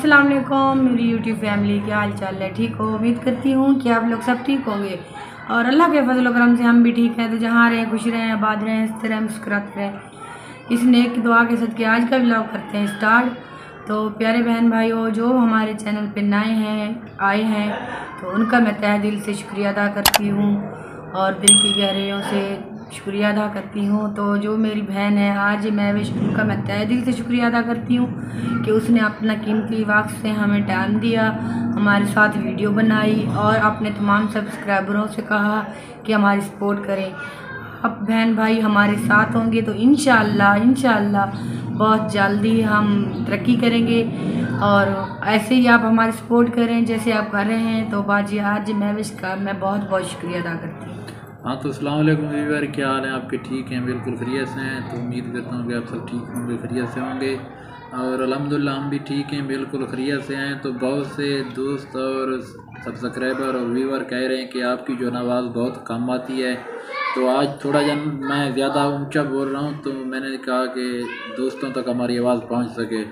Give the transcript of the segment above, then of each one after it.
अस्सलाम वालेकुम मेरी यूट्यूब फैमिली, क्या हाल चाल है? ठीक हो? उम्मीद करती हूँ कि आप लोग सब ठीक होंगे और अल्लाह के फजल व करम से हम भी ठीक हैं। तो जहाँ रहें खुश रहें, आबाद रहें, इस तरह मुस्कुराते रहें। इस नेक दुआ के साथ के आज का व्लॉग करते हैं स्टार्ट। तो प्यारे बहन भाइयों जो हमारे चैनल पे नए आए हैं तो उनका मैं तहे दिल से शुक्रिया अदा करती हूँ और दिल की गहराइयों से शुक्रिया अदा करती हूँ। तो जो मेरी बहन है आज महविश, उनका मैं तहे दिल से शुक्रिया अदा करती हूँ कि उसने अपना कीमती वक्त से हमें टाइम दिया, हमारे साथ वीडियो बनाई और अपने तमाम सब्सक्राइबरों से कहा कि हमारी सपोर्ट करें। अब बहन भाई हमारे साथ होंगे तो इंशाअल्लाह बहुत जल्दी हम तरक्की करेंगे और ऐसे ही आप हमारी सपोर्ट करें जैसे आप कर रहे हैं। तो बाजी आज महविश का मैं बहुत बहुत शुक्रिया अदा करती हूँ। हाँ तो अस्सलाम वालेकुम व्यूअर, क्या हाल है आपके? ठीक हैं? बिल्कुल खैरियत से हैं। तो उम्मीद करता हूँ कि आप सब ठीक होंगे, खैरियत से होंगे और अल्हम्दुलिल्लाह हम भी ठीक हैं, बिल्कुल खैरियत से हैं। तो बहुत से दोस्त और सब्सक्राइबर और व्यूअर कह रहे हैं कि आपकी जो आवाज़ बहुत कम आती है। तो आज थोड़ा जन मैं ज़्यादा ऊंचा बोल रहा हूँ, तो मैंने कहा कि दोस्तों तक हमारी आवाज़ पहुँच सके।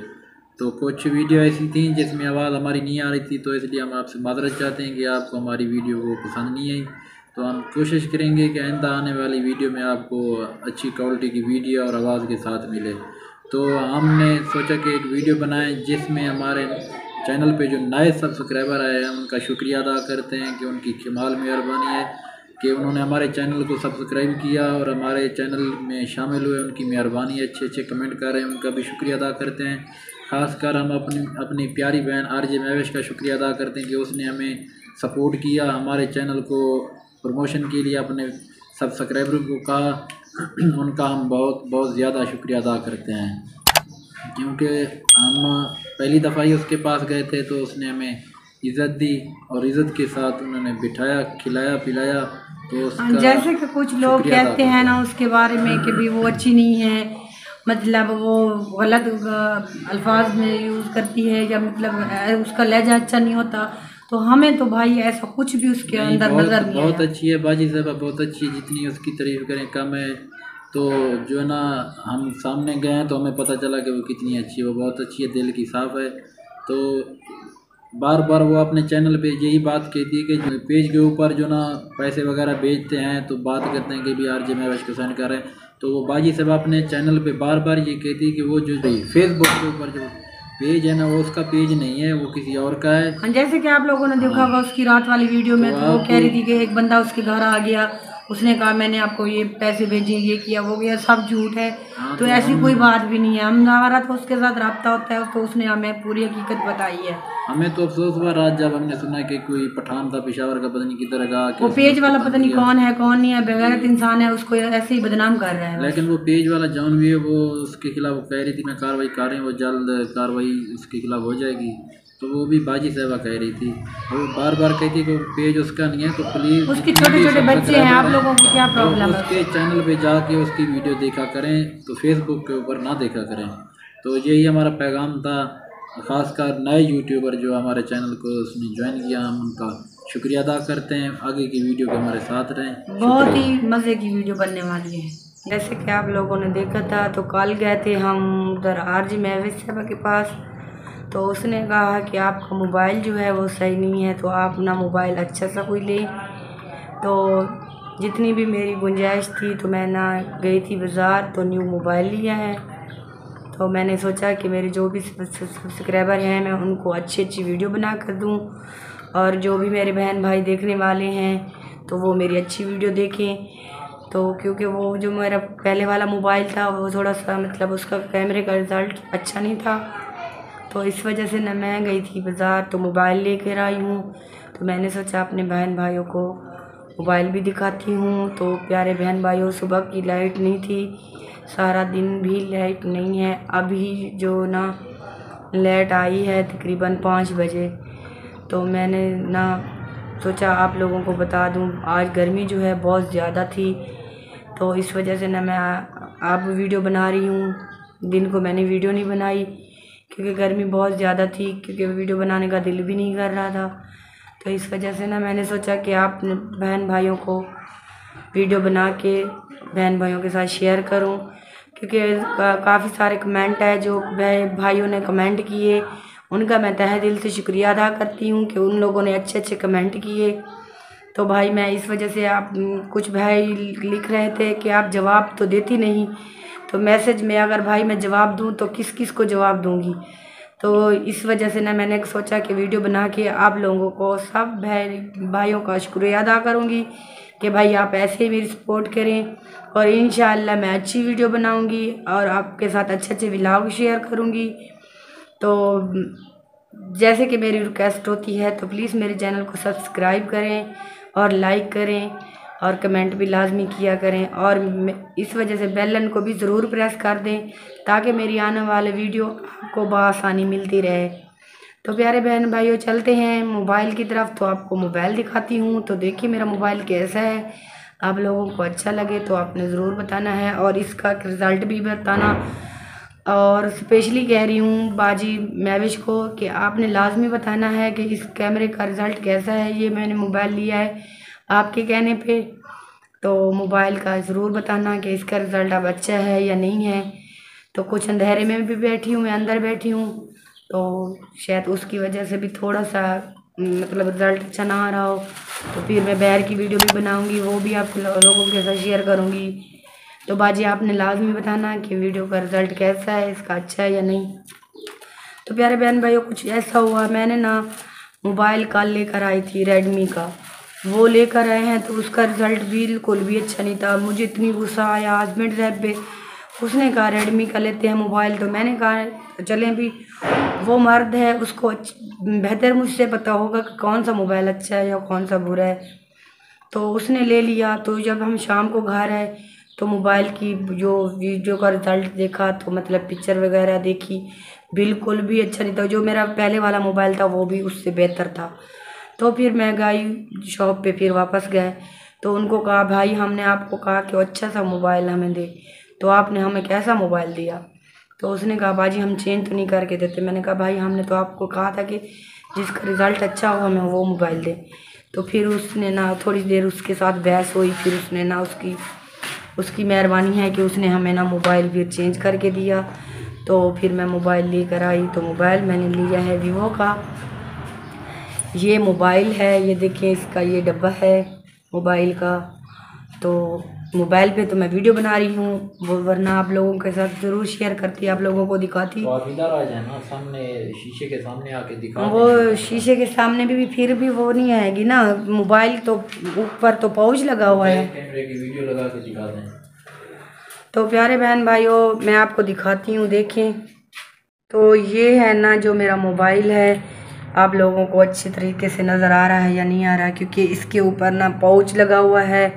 तो कुछ वीडियो ऐसी थी जिसमें आवाज़ हमारी नहीं आ रही थी, तो इसलिए हम आपसे माजरत चाहते हैं कि आपको हमारी वीडियो को पसंद नहीं आई। तो हम कोशिश करेंगे कि आइंदा आने वाली वीडियो में आपको अच्छी क्वालिटी की वीडियो और आवाज़ के साथ मिले। तो हमने सोचा कि एक वीडियो बनाएं जिसमें हमारे चैनल पे जो नए सब्सक्राइबर आए हैं उनका शुक्रिया अदा करते हैं कि उनकी कमाल मेहरबानी है कि उन्होंने हमारे चैनल को सब्सक्राइब किया और हमारे चैनल में शामिल हुए। उनकी मेहरबानी है, अच्छे अच्छे कमेंट कर रहे हैं, उनका भी शुक्रिया अदा करते हैं। ख़ासकर हम अपनी प्यारी बहन आरजे महविश का शुक्रिया अदा करते हैं कि उसने हमें सपोर्ट किया, हमारे चैनल को प्रमोशन के लिए अपने सब्सक्राइबरों को कहा। उनका हम बहुत ज़्यादा शुक्रिया अदा करते हैं क्योंकि हम पहली दफ़ा ही उसके पास गए थे तो उसने हमें इज़्ज़त दी और इज़्ज़त के साथ उन्होंने बिठाया, खिलाया पिलाया। तो उसका जैसे कि कुछ लोग कहते हैं ना उसके बारे में कि भी वो अच्छी नहीं है, मतलब वो गलत अल्फाज में यूज़ करती है या मतलब उसका लहजा अच्छा नहीं होता। तो हमें तो भाई ऐसा कुछ भी उसके अंदर नज़र नहीं बहुत अच्छी है बाजी साहब, बहुत अच्छी है, जितनी उसकी तारीफ़ करें कम है। तो जो है ना हम सामने गए हैं तो हमें पता चला कि वो कितनी अच्छी है, वो बहुत अच्छी है, दिल की साफ़ है। तो बार बार वो अपने चैनल पे यही बात कहती है कि पेज के ऊपर जो ना पैसे वगैरह भेजते हैं तो बात करते हैं कि भी आरजे महविश को सेंड कर रहे हैं। तो वो बाजी साहब अपने चैनल पे बार बार ये कहती है कि वो जो फेसबुक के ऊपर जो पेज है ना वो उसका पेज नहीं है, वो किसी और का है। जैसे कि आप लोगों ने देखा होगा उसकी रात वाली वीडियो में, तो वो कह रही थी कि एक बंदा उसके घर आ गया, उसने कहा मैंने आपको ये पैसे भेजे, ये किया वो गया, सब झूठ है। तो ऐसी कोई बात भी नहीं है, हमारा तो उसके साथ रब्ता होता है, तो उसने हमें पूरी हकीकत बताई है। हमें तो अफसोस हुआ रात जब हमने सुना कि कोई पठान था पेशावर का, पता नहीं किधर का, वो पेज वाला पता नहीं कौन है कौन नहीं है, बेगैरत इंसान है, उसको ऐसे ही बदनाम कर रहा है। लेकिन वो पेज वाला जौन भी है वो उसके खिलाफ कह रही थी मैं कार्रवाई कर रही हूँ, वो जल्द कार्रवाई उसके खिलाफ हो जाएगी। तो वो भी बाजी साहबा कह रही थी, वो बार बार कहती कि पेज उसका नहीं है, तो प्लीज़ उसके छोटे छोटे बच्चे हैं, आप लोगों को क्या प्रॉब्लम है? उसके चैनल पे जाके उसकी वीडियो देखा करें, तो फेसबुक के ऊपर ना देखा करें। तो यही हमारा पैगाम था, ख़ासकर नए यूट्यूबर जो हमारे चैनल को उसने ज्वाइन किया, हम उनका शुक्रिया अदा करते हैं। आगे की वीडियो के हमारे साथ रहें, बहुत ही मज़े की वीडियो बनने वाली है। जैसे कि आप लोगों ने देखा था तो कल गए थे हम उधर आरजे महविश साहबा के पास, तो उसने कहा कि आपका मोबाइल जो है वो सही नहीं है, तो आप ना मोबाइल अच्छा सा कोई लें। तो जितनी भी मेरी गुंजाइश थी तो मैं ना गई थी बाज़ार, तो न्यू मोबाइल लिया है। तो मैंने सोचा कि मेरे जो भी सब्सक्राइबर हैं मैं उनको अच्छी अच्छी वीडियो बना कर दूँ और जो भी मेरे बहन भाई देखने वाले हैं तो वो मेरी अच्छी वीडियो देखें। तो क्योंकि वो जो मेरा पहले वाला मोबाइल था वो थोड़ा सा मतलब उसका कैमरे का रिज़ल्ट अच्छा नहीं था, तो इस वजह से ना मैं गई थी बाज़ार तो मोबाइल लेकर आई हूँ। तो मैंने सोचा अपने बहन भाइयों को मोबाइल भी दिखाती हूँ। तो प्यारे बहन भाइयों, सुबह की लाइट नहीं थी, सारा दिन भी लाइट नहीं है, अभी जो ना लाइट आई है तकरीबन 5 बजे। तो मैंने ना सोचा आप लोगों को बता दूँ, आज गर्मी जो है बहुत ज़्यादा थी, तो इस वजह से ना मैं अब वीडियो बना रही हूँ। दिन को मैंने वीडियो नहीं बनाई क्योंकि गर्मी बहुत ज़्यादा थी, क्योंकि वीडियो बनाने का दिल भी नहीं कर रहा था। तो इस वजह से ना मैंने सोचा कि आप बहन भाइयों को वीडियो बना के बहन भाइयों के साथ शेयर करूं, क्योंकि काफ़ी सारे कमेंट है जो भाइयों ने कमेंट किए, उनका मैं तहे दिल से शुक्रिया अदा करती हूँ कि उन लोगों ने अच्छे अच्छे कमेंट किए। तो भाई मैं इस वजह से, आप कुछ भाई लिख रहे थे कि आप जवाब तो देती नहीं, तो मैसेज में अगर भाई मैं जवाब दूँ तो किस किस को जवाब दूँगी। तो इस वजह से ना मैंने सोचा कि वीडियो बना के आप लोगों को, सब भाइयों का शुक्रिया अदा करूँगी कि भाई आप ऐसे ही मेरी सपोर्ट करें, और इंशाअल्लाह मैं अच्छी वीडियो बनाऊँगी और आपके साथ अच्छे अच्छे व्लॉग शेयर करूँगी। तो जैसे कि मेरी रिक्वेस्ट होती है तो प्लीज़ मेरे चैनल को सब्सक्राइब करें और लाइक करें और कमेंट भी लाजमी किया करें, और इस वजह से बेल आइकन को भी ज़रूर प्रेस कर दें ताकि मेरी आने वाले वीडियो आपको बआसानी मिलती रहे। तो प्यारे बहन भाइयों, चलते हैं मोबाइल की तरफ। तो आपको मोबाइल दिखाती हूँ। तो देखिए मेरा मोबाइल कैसा है, आप लोगों को अच्छा लगे तो आपने ज़रूर बताना है और इसका रिज़ल्ट भी बताना। और स्पेशली कह रही हूँ बाजी महविश को कि आपने लाजमी बताना है कि इस कैमरे का रिज़ल्ट कैसा है। ये मैंने मोबाइल लिया है आपके कहने पे, तो मोबाइल का ज़रूर बताना कि इसका रिज़ल्ट अब अच्छा है या नहीं है। तो कुछ अंधेरे में भी बैठी हूँ, मैं अंदर बैठी हूँ, तो शायद उसकी वजह से भी थोड़ा सा मतलब रिज़ल्ट अच्छा ना आ रहा हो। तो फिर मैं बाहर की वीडियो भी बनाऊँगी, वो भी आप लोगों के साथ शेयर करूँगी। तो बाजी आपने लाजमी बताना कि वीडियो का रिज़ल्ट कैसा है, इसका अच्छा है या नहीं। तो प्यारे बहन भाइयों, कुछ ऐसा हुआ, मैंने ना मोबाइल कल लेकर आई थी रेडमी का, वो लेकर आए हैं तो उसका रिज़ल्ट बिल्कुल भी अच्छा नहीं था। मुझे इतनी गुस्सा आया हस्बैंड साहब पे, उसने कहा रेडमी का लेते हैं मोबाइल। तो मैंने कहा चलें भी, वो मर्द है, उसको बेहतर मुझसे पता होगा कि कौन सा मोबाइल अच्छा है या कौन सा बुरा है। तो उसने ले लिया। तो जब हम शाम को घर आए तो मोबाइल की जो वीडियो का रिज़ल्ट देखा तो मतलब पिक्चर वगैरह देखी, बिल्कुल भी अच्छा नहीं था। जो मेरा पहले वाला मोबाइल था वो भी उससे बेहतर था। तो फिर मैं गई शॉप पे, फिर वापस गए तो उनको कहा भाई हमने आपको कहा कि अच्छा सा मोबाइल हमें दे, तो आपने हमें कैसा मोबाइल दिया। तो उसने कहा बाजी हम चेंज तो नहीं करके देते। मैंने कहा भाई हमने तो आपको कहा था कि जिसका रिज़ल्ट अच्छा हो हमें वो मोबाइल दे। तो फिर उसने ना थोड़ी देर उसके साथ बहस हुई, फिर उसने ना उसकी मेहरबानी है कि उसने हमें ना मोबाइल फिर चेंज करके दिया। तो फिर मैं मोबाइल लेकर आई। तो मोबाइल मैंने लिया है वीवो का, ये मोबाइल है, ये देखिए इसका ये डब्बा है मोबाइल का। तो मोबाइल पे तो मैं वीडियो बना रही हूँ, वो वरना आप लोगों के साथ ज़रूर शेयर करती, आप लोगों को दिखाती। तो आप इधर आ जाए ना, सामने शीशे के सामने आके दिखा वो दें। शीशे के सामने भी फिर भी वो नहीं आएगी ना, मोबाइल तो ऊपर तो पाउच लगा हुआ है। कैमरे की वीडियो लगा के दिखा दें। तो प्यारे बहन भाइयों, मैं आपको दिखाती हूँ, देखें। तो ये है ना जो मेरा मोबाइल है, आप लोगों को अच्छे तरीके से नज़र आ रहा है या नहीं आ रहा है, क्योंकि इसके ऊपर ना पाउच लगा हुआ है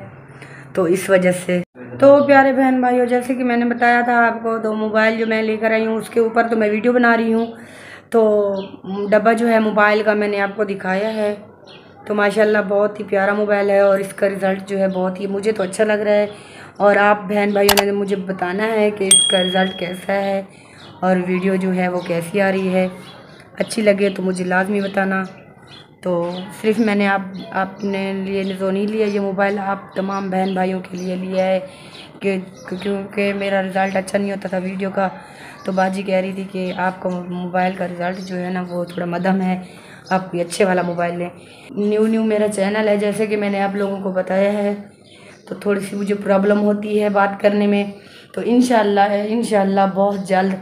तो इस वजह से। तो प्यारे बहन भाइयों, जैसे कि मैंने बताया था आपको, तो मोबाइल जो मैं लेकर आई हूँ उसके ऊपर तो मैं वीडियो बना रही हूँ। तो डब्बा जो है मोबाइल का मैंने आपको दिखाया है। तो माशाल्लाह बहुत ही प्यारा मोबाइल है और इसका रिज़ल्ट जो है बहुत ही, मुझे तो अच्छा लग रहा है। और आप बहन भाइयों ने मुझे बताना है कि इसका रिज़ल्ट कैसा है और वीडियो जो है वो कैसी आ रही है। अच्छी लगे तो मुझे लाजमी बताना। तो सिर्फ मैंने आपने लिए तो नहीं लिया ये मोबाइल, आप तमाम बहन भाइयों के लिए लिया है कि क्योंकि मेरा रिज़ल्ट अच्छा नहीं होता था वीडियो का। तो बाजी कह रही थी कि आपका मोबाइल का रिज़ल्ट जो है ना वो थोड़ा मध्यम है, आप कोई अच्छे वाला मोबाइल लें। न्यू मेरा चैनल है, जैसे कि मैंने आप लोगों को बताया है, तो थोड़ी सी मुझे प्रॉब्लम होती है बात करने में। तो इंशाल्लाह बहुत जल्द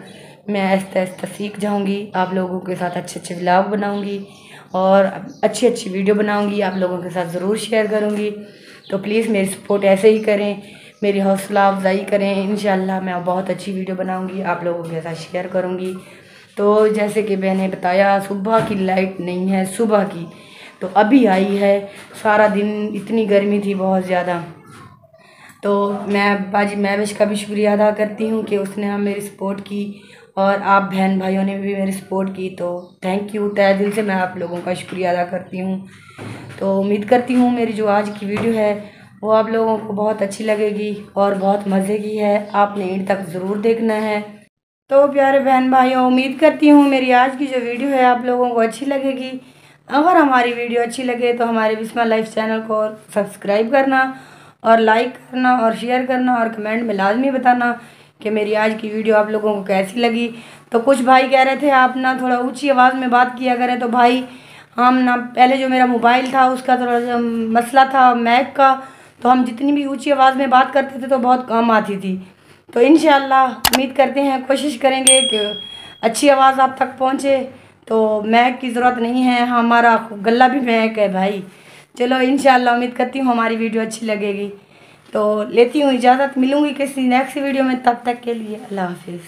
मैं आहिस्ता आहिस्ता सीख जाऊंगी, आप लोगों के साथ अच्छे अच्छे व्लॉग बनाऊंगी और अच्छी अच्छी वीडियो बनाऊंगी, आप लोगों के साथ ज़रूर शेयर करूंगी। तो प्लीज़ मेरी सपोर्ट ऐसे ही करें, मेरी हौसला अफजाई करें। इंशाल्लाह मैं बहुत अच्छी वीडियो बनाऊंगी, आप लोगों के साथ शेयर करूंगी। तो जैसे कि मैंने बताया, सुबह की लाइट नहीं है, सुबह की तो अभी आई है, सारा दिन इतनी गर्मी थी बहुत ज़्यादा। तो मैं बाजी महविश का भी शुक्रिया अदा करती हूँ कि उसने मेरी सपोर्ट की और आप बहन भाइयों ने भी मेरी सपोर्ट की। तो थैंक यू, तहे दिल से मैं आप लोगों का शुक्रिया अदा करती हूँ। तो उम्मीद करती हूँ मेरी जो आज की वीडियो है वो आप लोगों को बहुत अच्छी लगेगी और बहुत मज़े की है, आपने एंड तक ज़रूर देखना है। तो प्यारे बहन भाइयों, उम्मीद करती हूँ मेरी आज की जो वीडियो है आप लोगों को अच्छी लगेगी। अगर हमारी वीडियो अच्छी लगे तो हमारे बिस्मा लाइफ चैनल को सब्सक्राइब करना और लाइक करना और शेयर करना और कमेंट में लाजमी बताना कि मेरी आज की वीडियो आप लोगों को कैसी लगी। तो कुछ भाई कह रहे थे आप ना थोड़ा ऊंची आवाज़ में बात किया करें। तो भाई हम ना पहले जो मेरा मोबाइल था उसका थोड़ा सा मसला था मैक का, तो हम जितनी भी ऊंची आवाज़ में बात करते थे तो बहुत कम आती थी। तो इंशाल्लाह उम्मीद करते हैं, कोशिश करेंगे कि अच्छी आवाज़ आप तक पहुँचे। तो मैक की ज़रूरत नहीं है, हमारा गला भी मैक है भाई। चलो इंशाल्लाह उम्मीद करती हूँ हमारी वीडियो अच्छी लगेगी। तो लेती हूँ इजाज़त, मिलूँगी किसी नेक्स्ट वीडियो में, तब तक के लिए अल्लाह हाफिज़।